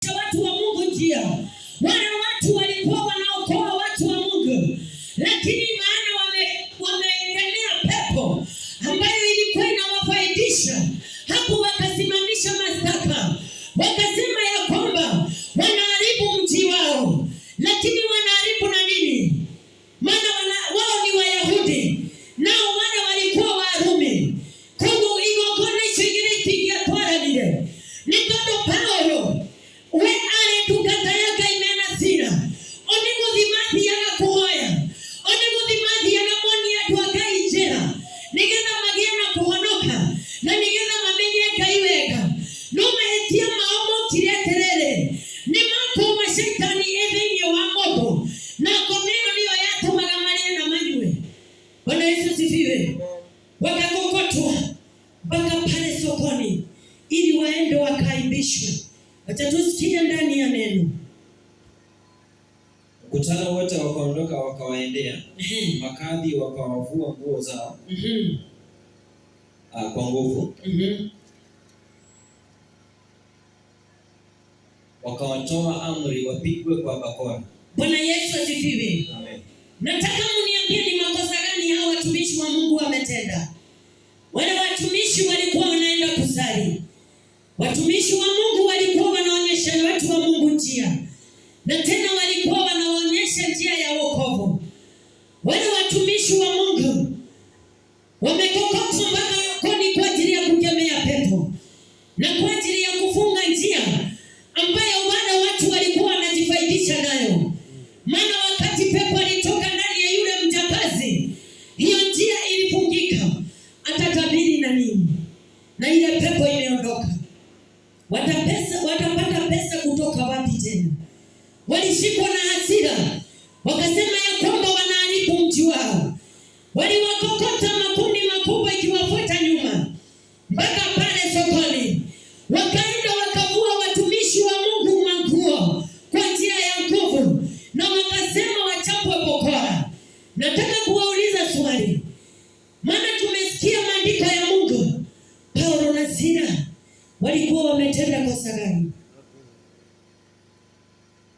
watu wa Mungu njia. Wale watu walikuwa wanaokoa watu wa Mungu, lakini maana wameegemea pepo ambayo ilikuwa inawafaidisha. Hapo wakasimamisha mashtaka, wakasema ya kwamba wanaharibu mji wao. Lakini wanaharibu na nini? Maana wao ni Wayahudi, nao wale walikuwa Warumi. Kongo igogone shigiriti ya twara lile. Nikodo Paulo we ale tukatayaka imena sira. Onigo dhimathi yana kuhoya. Onigo dhimathi yana moni ya tuwaka ijera. Nigena magiana kuhonoka. Na nigena mamenyeka iweka. Numa hetia maomo kireterere. Ni mako mashaitani evenye wa mobo. Na komeno niyo yato magamari na manjwe. Bwana Yesu sifiwe. Wakakokotwa mpaka pale sokoni ili waende wakaibishwe. Acha tusikie ndani ya neno. Mkutano wote wakaondoka wakawaendea. Makadhi wakawavua nguo zao kwa nguvu. Wakawatoa amri wapigwe kwa bakora. Bwana Yesu asifiwe. Amen. Nataka mniambie ni makosa gani hao watumishi wa Mungu wametenda? Wale watumishi walikuwa wanaenda kusali. Watumishi wa Mungu walikuwa wanaonyesha watu wa Mungu njia. Na tena walikuwa wanaonyesha njia ya wokovu. Wale watumishi wa Mungu wamekokotwa mpaka koni kwa ajili ya kukemea pepo na kwa ajili ya kufunga njia ambayo wale watu walikuwa wanajifaidisha nayo. Maana wakati pepo alitoka ndani ya yule mjakazi, hiyo njia ilifungika. Atatabiri na nini? Na ile pepo imeondoka. Watapata pesa kutoka wapi tena? Walishikwa na hasira, wakasema ya kwamba wanaharibu mji wao. Waliwakokota makundi makubwa ikiwafuata nyuma mpaka pale sokoni. Wakaenda wakavua watumishi wa Mungu manguo kwa njia ya nguvu, na wakasema wachapwe bokora. Nataka kuwauliza swali, maana tumesikia maandiko ya Mungu. Paulo na Sila walikuwa wametenda kosa gani?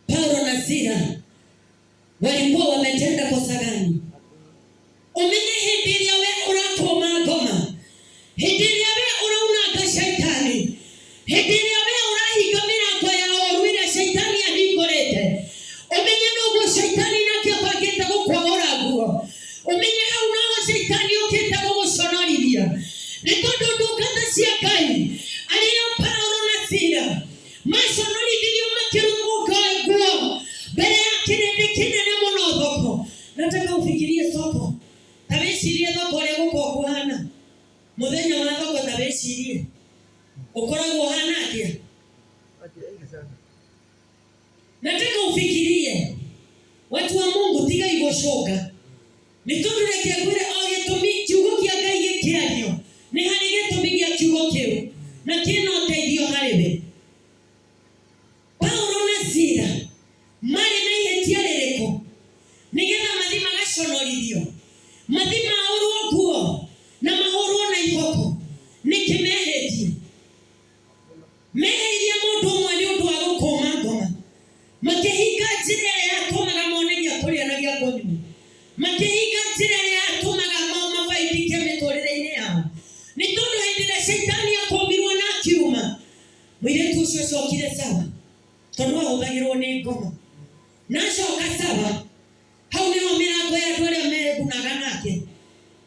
Paulo na Sila walikuwa wametenda kosa gani? Umenye hindi ya we urako magoma. Hindi ya we urauna shaitani. Hindi ya we urahigamira kwa ya oruira shaitani ya hingorete. Umenye nugu shaitani na kia paketa kwa oraguo. Umenye haunao shaitani oketa kwa sonaribia. Nikodo dukata siakai. Aliyo Paulo na Sila masonori dilio makirumu kwa guo bere ya kine na monodoko. Nataka ufikirie soko. Tabeshirie thoko leo kwa kuhana. Muthenya wa thoko tabeshirie. Ukoragwo hana atia. Nataka ufikirie watu wa Mungu tiga igoshoka. Nitondureke kwire ogetumi kiugo kia Ngai gikiario. Ni hari gitumi gia kiugo kiu. Na kino teithio hariwe. Paulo na Sila mari na ihetia ririko. Nigetha mathima gaconorithio. Mathima aurwo kuo na mahorwo na iboko. Nikimehetie. Meheria mundu umwe ni undu wa gukoma ngoma. Makihinga njira ya komaga monegia kuria na gia konyuma. Makihinga njira ya komaga mafaidike mitorire-ini yao. Ni tondu hindi ya shaitani akombirwo na kiuma. Mwire tucio cokire sawa. Tondu ahũthagĩrwo nĩ ngoma. Na coka sawa. Hau nĩho mĩrango ya andũ arĩa megunaga nake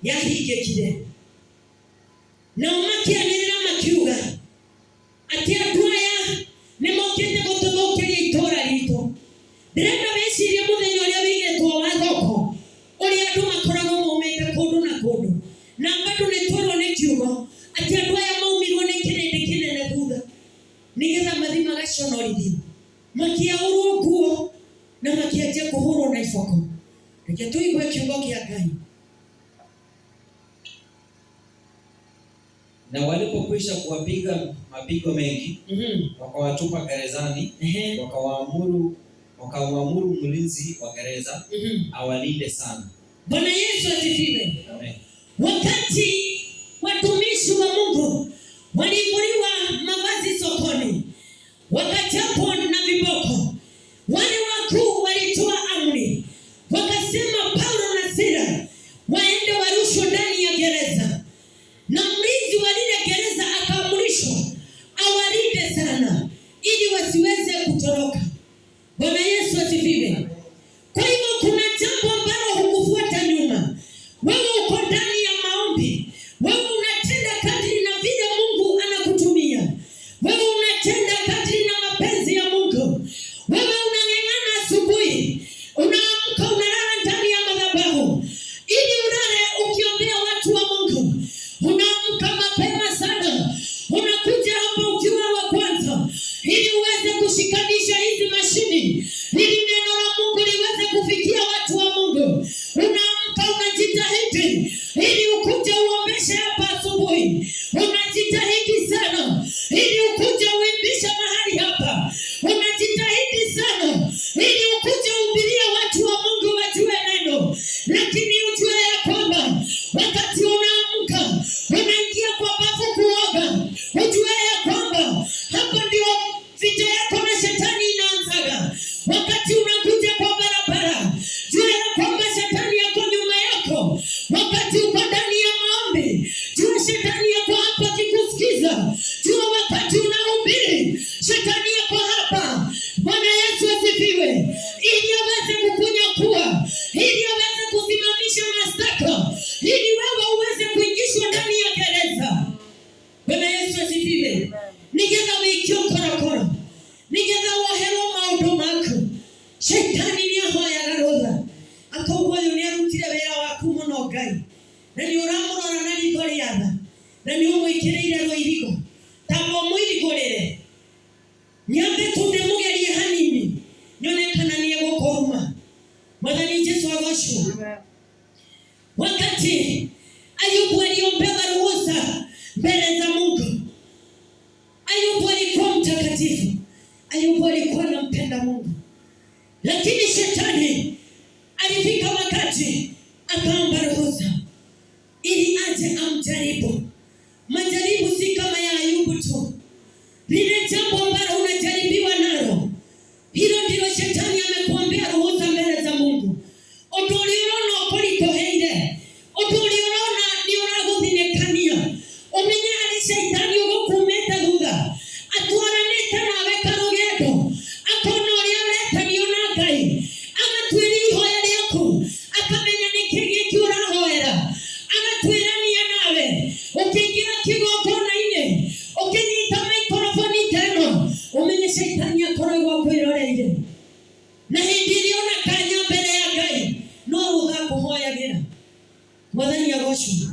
yahingĩkire. Nao makĩanĩrĩra makiuga atĩ andũ aya nĩmokĩte gũtũthũkĩria itũũra ritũ. Ndĩrenda wĩcirie mũthenya ũrĩa wĩigĩtwo wa thoko, ũrĩa andũ makoragwo maumĩte kũndũ na kũndũ. Na bado nĩtũrwo nĩ kiugo atĩ andũ aya maumirwo nĩ kĩrĩndĩ kĩnene thutha, nĩgetha mathi magaconorithio. Makiaurwo nguo na makianjia kũhũrwo na iboko. Reke tũigue kiugo kĩa Ngai. Na walipokwisha kuwapiga mapigo mengi, wakawatupa gerezani, wakawaamuru mlinzi wa gereza awalinde sana. Bwana Yesu asifiwe. Amen. Wakati watumishi wa Mungu walivuliwa mavazi sokoni, wakachapwa na viboko. Wale wakuu walitoa amri, wakasema Paulo na Sila waende warushwe ndani ya gereza, na mlinzi wa lile gereza akaamrishwa awalinde sana ili wasiweze kutoroka. Bwana Yesu asifiwe. Kwa hivyo kuna jambo ambalo hukufuata nyuma. Wewe uko ndani ya maombi, wewe unatenda kadri na vile Mungu anakutumia, wewe unatenda kadri na mapenzi ya Mungu. Wewe unang'ang'ana asubuhi, unaamka unalala ndani ya madhabahu ili ulale ukiombea watu wa Mungu. Unaamka mapema sana, unakuja hapa ukiwa wa kwanza ili uweze kushikanisha hizi mashini ili neno la Mungu liweze kufikia watu wa Mungu. Unaamka unajitahidi ili ukuje uombeshe hapa asubuhi. Unajitahidi sana ili ukuje uimbishe mahali hapa. Unajitahidi sana ili ukuje uhubirie watu wa Mungu wajue neno. Lakini ujue ya kwamba wakati unaamka unaingia kwa bafu kuoga, ujue ya kwamba hapa ndio vita yako na shetani inaanzaga. Wakati unakuja kwa barabara, jua ya kwamba shetani yako nyuma yako. Wakati uko ndani ya maombi, jua shetani yako hapa kikusikiza. Jua wakati unahubiri, shetani yako hapa. Bwana Yesu asifiwe. Ili aweze kukunyakua, ili aweze kusimamisha mashtaka, ili wewe uweze kuingishwa ndani ya gereza. Bwana Yesu asifiwe. Nigetha wikio korakora, nigetha woherwo maundu maku. Shetani ni ahoyaga rutha, akauga uyu ni arutire wira waku muno Ngai, na ni uramurora na ritho ria tha, na ni umwikireire rwirigo tambo mwirigurire. Nyambe tunde mugerie hanini nyone kana ni egukoruma. Mwathani Yesu agocwo. Wakati Ayubu aliombewa ruhusa mbele za Mungu, Ayubu alikuwa mtakatifu, Ayubu alikuwa anampenda Mungu. Lakini shetani alifika wakati akaomba ruhusa ili aje amjaribu. Majaribu si kama ya Ayubu tu. Lile jambo ambalo unajaribiwa nalo, hilo ndilo shetani amekuambia ruhusa mbele za Mungu. Utuliona ukolikoheire, utuliona ni unaguthinekania. Umenya ali shetani ugukumeta thutha, atwaranite nawe karugendo, akona uria uretania na Ngai, agatwira ihoya riaku, akamenya niki giki urahoera, agatwirania nawe. Ukiingira kigongona-ini, ukinyita maikrofoni teno, umenye shetani akoragwo akwiroreire, na hindi iria ona kanya mbere ya Ngai no rutha kuhoyagira. Mwathani agocwo.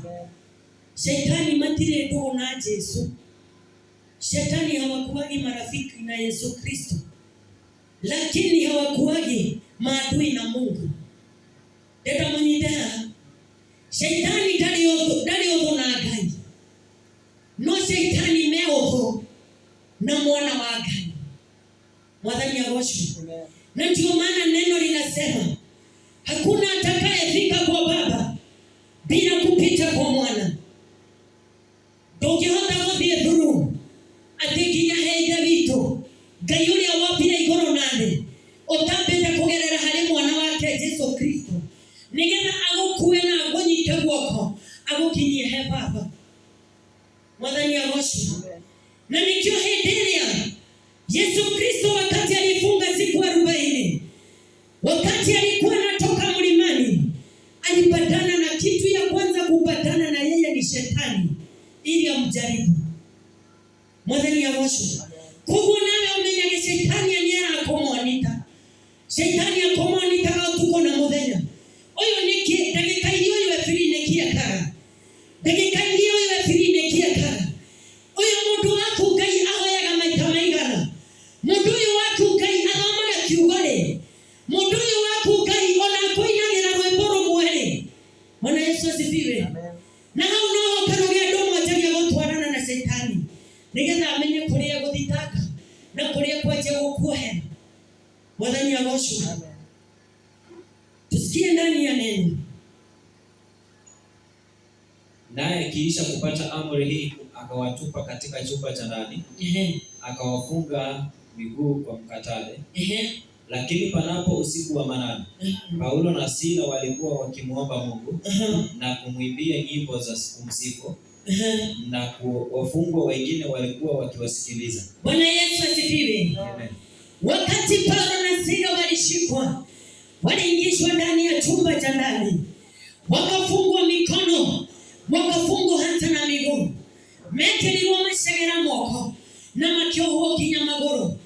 Shetani matire ndugu na Yesu. Shetani hawakuwagi marafiki na Yesu Kristo, lakini hawakuwagi maadui na Mungu. Ndeta munyita shetani ndari otho na Ngai, no shetani me otho na mwana wa Ngai. Mwathani agocwo. Na ndio maana neno linasema hakuna atakayefika kwa Baba bila kupita kwa Mwana. Ndungihota guthie thuru ati nginya heithe witu Ngai uria wambire iguru na thi utambite kugerera hari mwana wake Yesu Kristo, nigetha agukue na agunyite guoko agukinyie he Baba. Mwathani agocwo. Na nikio hindi iria Yesu Kristo wakati alifunga siku 40, wakati alikuwa anatoka mlimani, alipatana na kitu ya kwanza kupatana na yeye ni shetani ili amjaribu. Mwathani agocwo. Koguo nawe umenyage shetani aniara akomwanita. Shetani akomwanita utuko na muthenya. Uyu niki ndagika iyo iwe free nekia kara. Ndagika iyo iwe free nekia kara. Uyu mundu waku Ngai ahoyaga maita maigana. Mundu uyu waku Ngai athomaga kiugore. Mundu uyu waku Ngai ona koinagira rwimbo rumwe. Bwana Yesu asifiwe. Na hau no karugia ndo mwajagia gutwarana na shetani, nigetha amenye kuria guthitanga na kuria kwaje gukuohera. Mwathani agocwo. Tusikie ndani ya neno. Naye akiisha kupata amri hii akawatupa katika chumba cha ndani, akawafunga miguu kwa mkatale. Lakini panapo usiku wa manane, Paulo na Sila walikuwa wakimuomba Mungu na kumwimbia nyimbo za kumsifu, na wafungwa wengine walikuwa wakiwasikiliza. Bwana Yesu asifiwe. Amen. Wakati Paulo na Sila walishikwa, waliingishwa ndani ya chumba cha ndani, wakafungwa mikono, wakafungwa hata na miguu, mekeliwa mashagera moko na makyoho kinyamagoro.